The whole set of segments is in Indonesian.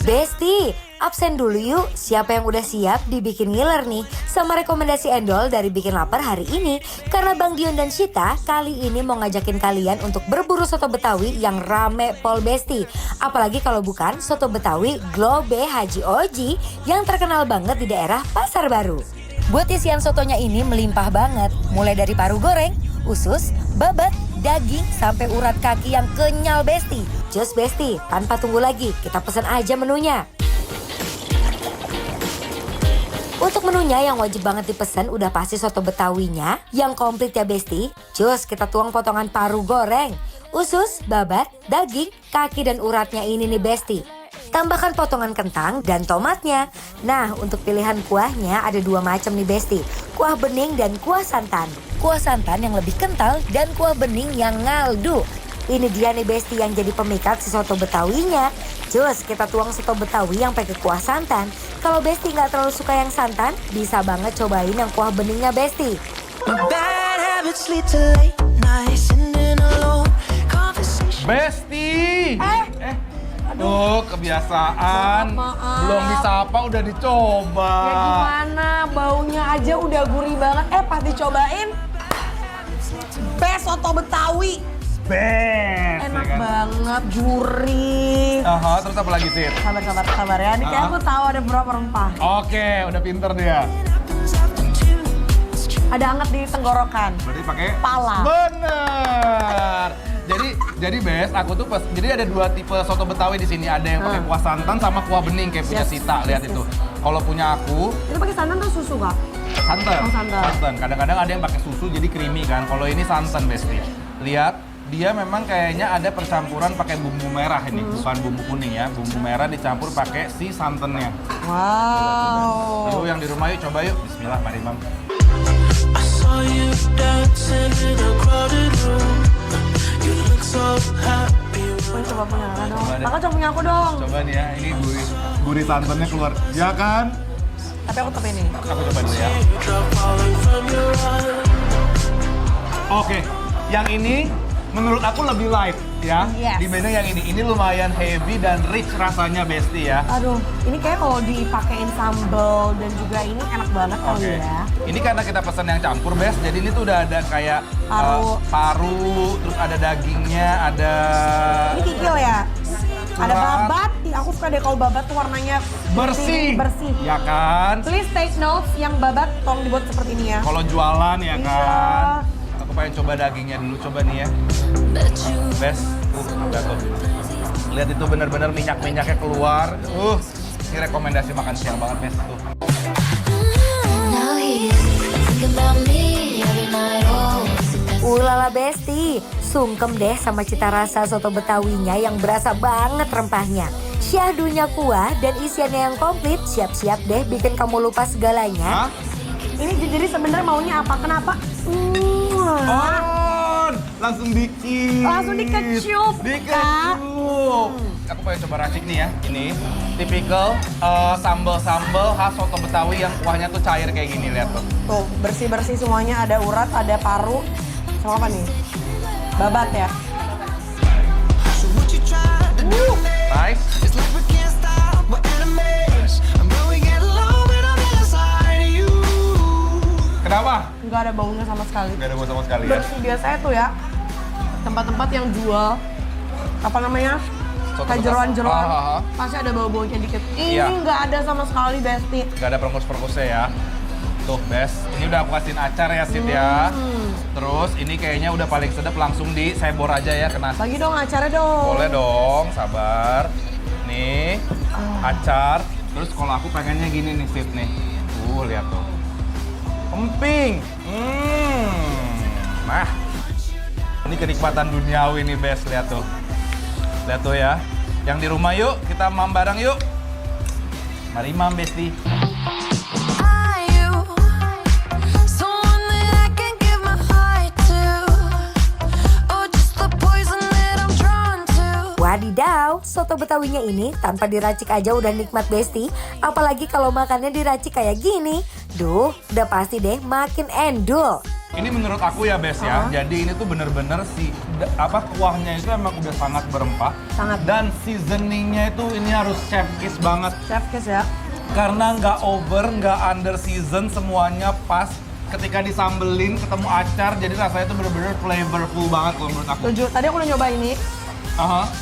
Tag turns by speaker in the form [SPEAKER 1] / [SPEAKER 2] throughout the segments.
[SPEAKER 1] Besti, absen dulu yuk. Siapa yang udah siap dibikin ngiler nih sama rekomendasi endol dari Bikin Lapar hari ini? Karena Bang Dion dan Syita kali ini mau ngajakin kalian untuk berburu soto Betawi yang rame pol Besti. Apalagi kalau bukan soto Betawi Globe Haji Oji yang terkenal banget di daerah Pasar Baru. Buat isian sotonya ini melimpah banget, mulai dari paru goreng, usus, babat, daging, sampai urat kaki yang kenyal Besti. Just Besti, tanpa tunggu lagi, kita pesan aja menunya. Untuk menunya yang wajib banget dipesan udah pasti soto Betawinya yang komplit ya Besti. Just kita tuang potongan paru goreng, usus, babat, daging, kaki dan uratnya ini nih Besti. Tambahkan potongan kentang dan tomatnya. Nah, untuk pilihan kuahnya ada dua macam nih Besti. Kuah bening dan kuah santan. Kuah santan yang lebih kental dan kuah bening yang ngaldu. Ini dia nih Besti yang jadi pemikat si soto Betawinya. Cus, kita tuang soto Betawi yang pakai kuah santan. Kalau Besti nggak terlalu suka yang santan, bisa banget cobain yang kuah beningnya Besti.
[SPEAKER 2] Besti! Aduh, kebiasaan.
[SPEAKER 3] Maaf.
[SPEAKER 2] Belum disapa udah dicoba.
[SPEAKER 3] Ya gimana, baunya aja udah gurih banget. Pas dicobain, best soto Betawi.
[SPEAKER 2] Best.
[SPEAKER 3] Enak
[SPEAKER 2] ya kan?
[SPEAKER 3] banget, gurih.
[SPEAKER 2] Aha, terus apa lagi sih?
[SPEAKER 3] Sabar ya. Ini kayak aku tahu ada beberapa rempah.
[SPEAKER 2] Oke, udah pinter dia.
[SPEAKER 3] Ada hangat di tenggorokan.
[SPEAKER 2] Berarti pakai
[SPEAKER 3] Pala.
[SPEAKER 2] Bener. Jadi best, aku tuh jadi ada dua tipe soto Betawi di sini. Ada yang pakai kuah santan sama kuah bening kayak punya
[SPEAKER 3] Yes,
[SPEAKER 2] Sita. Lihat
[SPEAKER 3] yes,
[SPEAKER 2] itu. Kalau punya aku
[SPEAKER 3] Itu pakai santan atau susu, Kak?
[SPEAKER 2] santan.
[SPEAKER 3] Oh, santan.
[SPEAKER 2] Kadang-kadang ada yang pakai susu jadi creamy kan. Kalau ini santan Besti. Lihat, dia memang kayaknya ada percampuran pakai bumbu merah ini, bukan bumbu kuning ya. Bumbu merah dicampur pakai si santannya.
[SPEAKER 3] Wow.
[SPEAKER 2] Lalu yang di rumah yuk coba yuk. Bismillah, mari Mam.
[SPEAKER 4] I saw you dancing in a crowded room. You look so happy.
[SPEAKER 3] Aku coba punya Kakak dong.
[SPEAKER 2] Coba deh.
[SPEAKER 3] Kakak coba punya aku dong.
[SPEAKER 2] Coba nih ya, ini gurih santannya keluar. Ya kan?
[SPEAKER 3] Tapi aku tetap ini.
[SPEAKER 2] Aku coba dulu ya.
[SPEAKER 4] Drop falling from your eyes.
[SPEAKER 2] Oke, yang ini menurut aku lebih light ya.
[SPEAKER 3] Yes.
[SPEAKER 2] Dibanding yang ini. Ini lumayan heavy dan rich rasanya Besti ya.
[SPEAKER 3] Aduh, ini kayak kalau dipakein sambal dan juga ini enak banget kali
[SPEAKER 2] Oke.
[SPEAKER 3] ya.
[SPEAKER 2] Ini karena kita pesan yang campur, Bes. Jadi ini tuh udah ada kayak
[SPEAKER 3] Paru.
[SPEAKER 2] terus ada dagingnya, ada
[SPEAKER 3] Ini kikil ya? Ada
[SPEAKER 2] Urat.
[SPEAKER 3] babat. Aku suka deh kalau babat tuh warnanya
[SPEAKER 2] bersih.
[SPEAKER 3] bersih.
[SPEAKER 2] Ya kan?
[SPEAKER 3] Please take notes, yang babat tolong dibuat seperti ini ya.
[SPEAKER 2] Kalau jualan ya
[SPEAKER 3] Iya.
[SPEAKER 2] kan. Aku pengen coba dagingnya dulu, coba nih ya. Bes, udah tuh. Lihat itu bener-bener minyak-minyaknya keluar. Ini rekomendasi makan siang banget, Bes. Tuh.
[SPEAKER 1] Ulala Besti, sungkem deh sama cita rasa soto Betawinya yang berasa banget rempahnya. Syahdunya kuah dan isiannya yang komplit, siap-siap deh bikin kamu lupa segalanya.
[SPEAKER 2] Hah?
[SPEAKER 3] Ini jadi sebenarnya maunya apa? Kenapa?
[SPEAKER 2] Oh, langsung dikit.
[SPEAKER 3] Langsung dikecup, Kak.
[SPEAKER 2] Aku pengen coba racik nih ya. Ini tipikal sambal-sambal khas soto Betawi yang kuahnya tuh cair kayak gini, lihat tuh.
[SPEAKER 3] Tuh, bersih-bersih semuanya, ada urat, ada paru. Sama apa nih? Babat ya?
[SPEAKER 4] So what you trying to do
[SPEAKER 2] Nice.
[SPEAKER 4] It's like we can't stop, we're enemies. And when we get low, we're on the side of you.
[SPEAKER 2] Kenapa?
[SPEAKER 3] Nggak ada baunya sama sekali.
[SPEAKER 2] Gak ada gua sama sekali ya.
[SPEAKER 3] Bersih biasanya tuh ya, tempat-tempat yang jual, apa namanya?
[SPEAKER 2] Soto
[SPEAKER 3] Kayak
[SPEAKER 2] bekas.
[SPEAKER 3] jeroan-jeroan,
[SPEAKER 2] Ah.
[SPEAKER 3] pasti ada bau-baunya dikit. Ini
[SPEAKER 2] Iya.
[SPEAKER 3] nggak ada sama sekali, Besti.
[SPEAKER 2] Gak ada perkus-perkusnya ya. Tuh, Bes. Ini udah aku kasihin acar ya, Sid ya. Terus ini kayaknya udah paling sedap langsung disebor aja ya ke nasi.
[SPEAKER 3] Bagi dong acarnya dong.
[SPEAKER 2] Boleh dong, sabar. Nih, acar. Terus kalau aku pengennya gini nih, Sid nih. Lihat tuh. Emping. Nah, ini kenikmatan duniawi nih, Bes. Lihat tuh. Lihat tuh ya. Yang di rumah yuk, kita mam bareng yuk. Mari mam, Besti.
[SPEAKER 1] Wadidaw, soto Betawinya ini tanpa diracik aja udah nikmat Besti. Apalagi kalau makannya diracik kayak gini. Duh, udah pasti deh makin endul.
[SPEAKER 2] Ini menurut aku ya Bes ya. Jadi ini tuh bener-bener kuahnya itu emang udah sangat berempah.
[SPEAKER 3] Sangat.
[SPEAKER 2] Dan seasoningnya itu ini harus chef kiss banget.
[SPEAKER 3] Chef kiss ya.
[SPEAKER 2] Karena nggak over, nggak under season, semuanya pas. Ketika disambelin ketemu acar, jadi rasanya itu bener-bener flavorful banget kalau menurut aku.
[SPEAKER 3] Setuju. Tadi aku udah nyoba ini.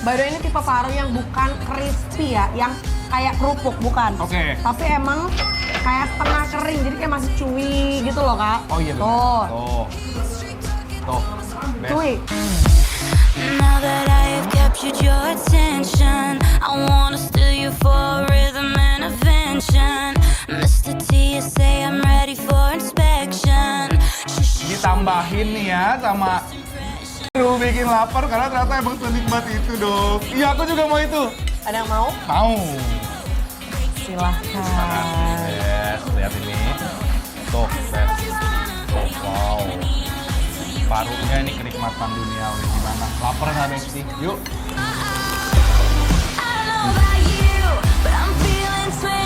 [SPEAKER 3] By the way, ini tipe paru yang bukan crispy ya, yang kayak kerupuk, bukan.
[SPEAKER 2] Oke.
[SPEAKER 3] Tapi emang kayak setengah kering, jadi kayak masih chewy gitu loh, Kak.
[SPEAKER 2] Oh iya bener.
[SPEAKER 3] Tuh.
[SPEAKER 2] Tuh. Bes.
[SPEAKER 3] Chewy.
[SPEAKER 5] Now that I have captured your attention, I wanna steal you for rhythm and invention. Mr. T, you say I'm ready for inspection.
[SPEAKER 2] Ditambahin nih ya sama Aduh, bikin lapar karena ternyata emang senikmat itu dong. Iya, aku juga mau itu.
[SPEAKER 3] Ada yang mau?
[SPEAKER 2] Mau.
[SPEAKER 3] Silahkan.
[SPEAKER 2] Yes, lihat ini. Tuh, Bes. Tuh, wow. Parunya ini kenikmatan duniawi gimana? Lapar nggak, Besti? Yuk.
[SPEAKER 5] I don't know about you, but I'm feeling 22.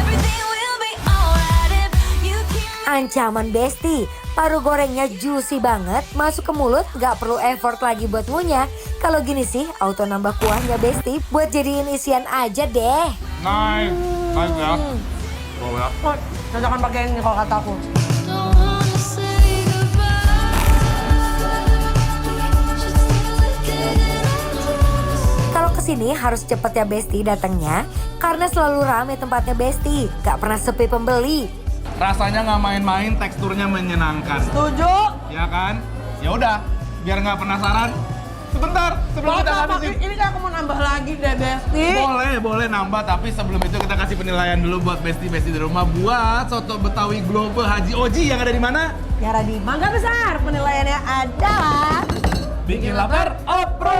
[SPEAKER 5] Everything will be alright if you keep
[SPEAKER 1] Ancaman Besti, paru gorengnya juicy banget, masuk ke mulut gak perlu effort lagi buat ngunyah. Kalau gini sih, auto nambah kuahnya Besti, buat jadiin isian aja deh.
[SPEAKER 2] Nice. Nice ya. Tuh ya.
[SPEAKER 3] Oh, cocokan pakai ini kalau kata aku.
[SPEAKER 5] don't wanna say goodbye. Just look at it.
[SPEAKER 1] Kalau kesini harus cepet ya Besti datangnya, karena selalu rame tempatnya Besti, gak pernah sepi pembeli.
[SPEAKER 2] Rasanya nggak main-main, teksturnya menyenangkan.
[SPEAKER 3] Setuju.
[SPEAKER 2] Ya kan? Ya udah, biar nggak penasaran. Sebentar, sebelum kita habisin.
[SPEAKER 3] Ini kan aku mau nambah lagi deh, Besti.
[SPEAKER 2] Boleh nambah, tapi sebelum itu kita kasih penilaian dulu buat Besti-Besti di rumah buat soto Betawi Globe Haji Oji yang ada di mana?
[SPEAKER 3] Tiara di Mangga Besar, penilaiannya adalah
[SPEAKER 2] Bikin lapar, oprol!